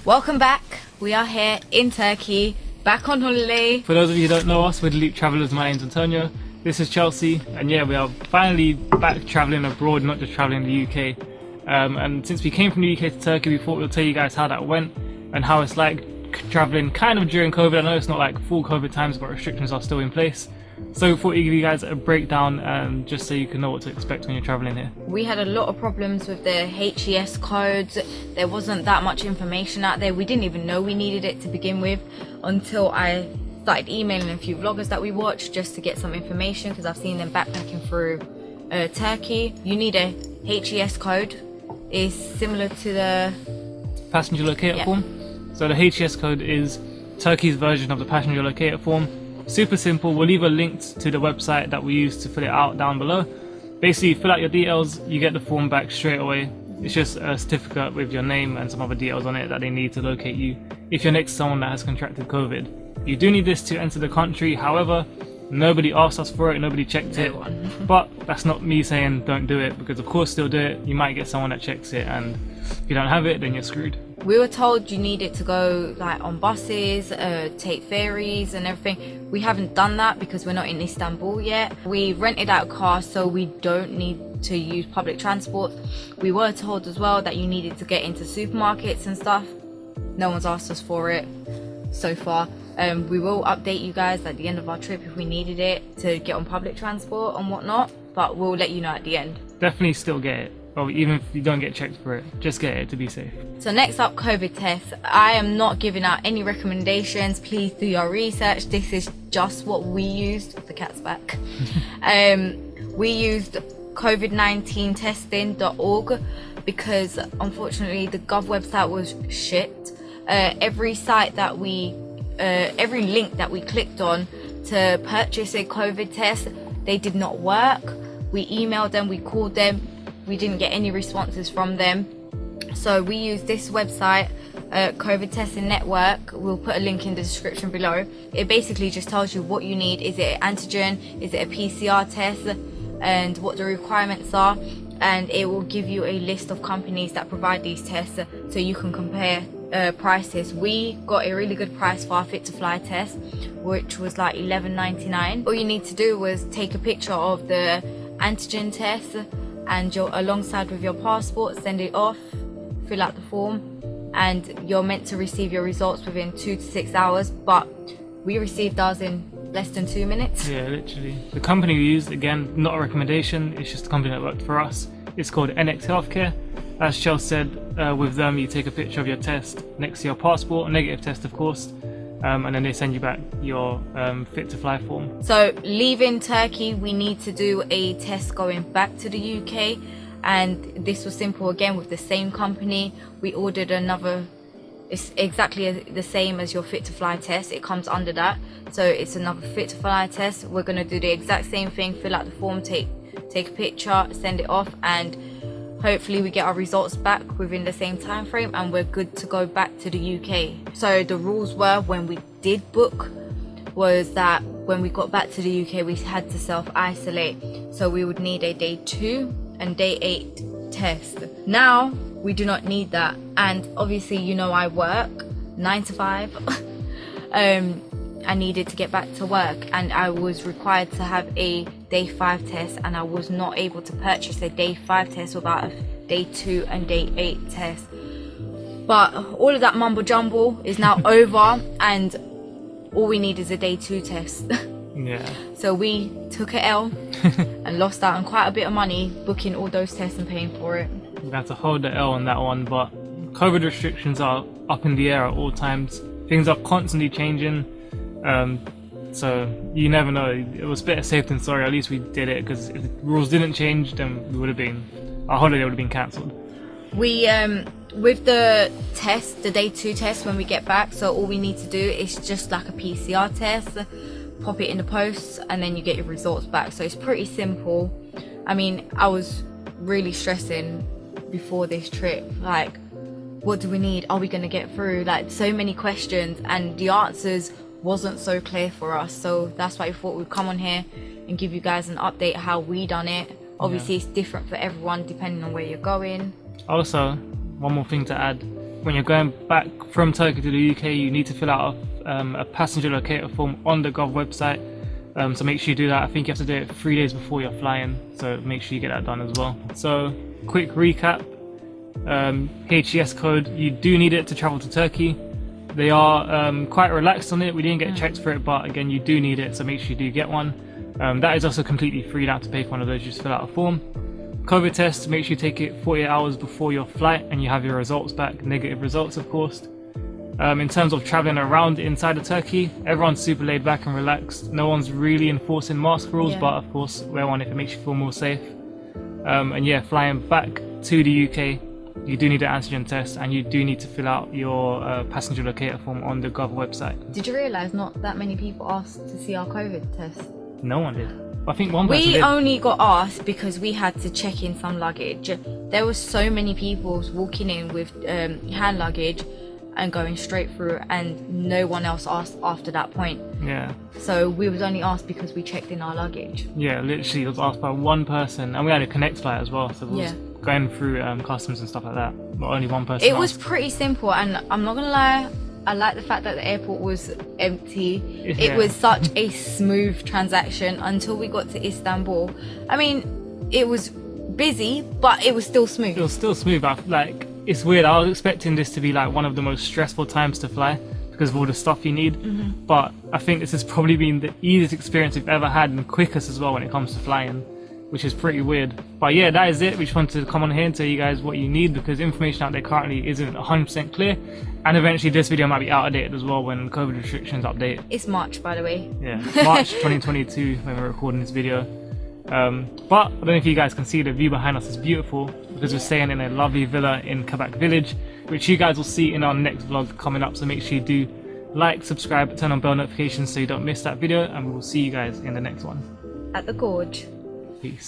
Welcome back. We are here in Turkey, back on holiday. For those of you who don't know us, we're the Leap Travellers. My name's Antonio. This is Chelsea, and yeah, we are finally back travelling abroad, not just travelling the UK. And since we came from the UK to Turkey, we thought we'll tell you guys how that went and how it's like travelling kind of during COVID. I know it's not like full COVID times, but restrictions are still in place. So we thought we'd give you guys a breakdown just so you can know what to expect when you're travelling here. We had a lot of problems with the HES codes. There wasn't that much information out there. We didn't even know we needed it to begin with until I started emailing a few vloggers that we watched just to get some information, because I've seen them backpacking through Turkey. You need a HES code. It's similar to the passenger locator form. So the HES code is Turkey's version of the passenger locator form. Super simple. We'll leave a link to the website that we use to fill it out down below. Basically, fill out your details, you get the form back straight away. It's just a certificate with your name and some other details on it that they need to locate you if you're next to someone that has contracted COVID. You do need this to enter the country, however, nobody asked us for it, nobody checked it. But that's not me saying don't do it, because of course still do it. You might get someone that checks it, and if you don't have it, then you're screwed. We were told you needed to go like on buses, take ferries and everything. We haven't done that because we're not in Istanbul yet. We rented out a car, so we don't need to use public transport. We were told as well that you needed to get into supermarkets and stuff. No one's asked us for it so far. We will update you guys at the end of our trip if we needed it to get on public transport and whatnot, but we'll let you know at the end. Definitely still get it. Well, even if you don't get checked for it, just get it to be safe. So next up, COVID tests. I am not giving out any recommendations. Please do your research. This is just what we used. The cat's back. We used covid19testing.org because unfortunately the gov website was shit. Every link that we clicked on to purchase a COVID test, they did not work. We emailed them, we called them, we didn't get any responses from them. So we use this website, COVID Testing Network. We'll put a link in the description below. It basically just tells you what you need. Is it an antigen? Is it a PCR test? And what the requirements are. And it will give you a list of companies that provide these tests so you can compare prices. We got a really good price for our Fit to Fly test, which was like $11.99. All you need to do was take a picture of the antigen test and alongside with your passport, send it off, fill out the form, and you're meant to receive your results within 2 to 6 hours, but we received ours in less than 2 minutes. Yeah, literally. The company we used, again, not a recommendation, it's just a company that worked for us. It's called NX Healthcare. As Chel said, with them you take a picture of your test next to your passport, a negative test of course, and then they send you back your Fit to Fly form. So leaving Turkey, we need to do a test going back to the UK, and this was simple again with the same company. We ordered another, it's exactly the same as your Fit to Fly test, it comes under that, so it's another Fit to Fly test. We're going to do the exact same thing, fill out the form, take a picture, send it off, and hopefully we get our results back within the same time frame and we're good to go back to the UK. So the rules were, when we did book, was that when we got back to the UK we had to self-isolate, so we would need a day 2 and day 8 test. Now we do not need that, and obviously you know I work 9 to 5. I needed to get back to work and I was required to have a day 5 test, and I was not able to purchase a day 5 test without a day 2 and day 8 test. But all of that mumbo jumbo is now over, and all we need is a day 2 test. Yeah. So we took a L and lost out on quite a bit of money booking all those tests and paying for it. We had to hold the L on that one, but COVID restrictions are up in the air at all times. Things are constantly changing. So you never know. It was better safe than sorry. At least we did it, because if the rules didn't change, then our holiday would have been cancelled. We with the test, the day 2 test when we get back, so all we need to do is just like a PCR test, pop it in the post, and then you get your results back. So it's pretty simple. I mean, I was really stressing before this trip, like, what do we need? Are we going to get through? Like, so many questions, and the answers wasn't so clear for us, so that's why we thought we'd come on here and give you guys an update how we done it. Obviously it's different for everyone depending on where you're going. Also, one more thing to add, when you're going back from Turkey to the UK, you need to fill out a passenger locator form on the Gov website. So make sure you do that. I think you have to do it 3 days before you're flying, so make sure you get that done as well. So quick recap, HES code, you do need it to travel to Turkey. They are quite relaxed on it. We didn't get checked for it, but again, you do need it, so make sure you do get one. That is also completely free. You don't have to pay for one of those, you just fill out a form. COVID test, make sure you take it 48 hours before your flight and you have your results back, negative results of course. In terms of traveling around inside of Turkey, everyone's super laid back and relaxed. No one's really enforcing mask rules, but of course wear one if it makes you feel more safe. And yeah, flying back to the UK, you do need an antigen test and you do need to fill out your passenger locator form on the Gov website. Did you realise not that many people asked to see our COVID test? No one did. I think one person We did. only got asked because we had to check in some luggage. There were so many people walking in with hand luggage and going straight through, and no one else asked after that point. Yeah. So we was only asked because we checked in our luggage. Yeah, literally it was asked by one person, and we had a connect flight as well, so it was going through customs and stuff like that, but only one person It was asked. pretty simple, and I'm not gonna lie, I like the fact that the airport was empty. Yeah. It was such a smooth transaction until we got to Istanbul. I mean, it was busy, but it was still smooth. It was still smooth. Like, it's weird. I was expecting this to be like one of the most stressful times to fly because of all the stuff you need. But I think this has probably been the easiest experience we've ever had and quickest as well when it comes to flying, which is pretty weird. But yeah, that is it. We just wanted to come on here and tell you guys what you need because information out there currently isn't 100% clear. And eventually this video might be out of date as well when COVID restrictions update. It's March, by the way. Yeah, March 2022 when we're recording this video. But I don't know if you guys can see the view behind us is beautiful because we're staying in a lovely villa in Kabak village, which you guys will see in our next vlog coming up. So make sure you do like, subscribe, turn on bell notifications so you don't miss that video, and we will see you guys in the next one. At the gorge. Peace.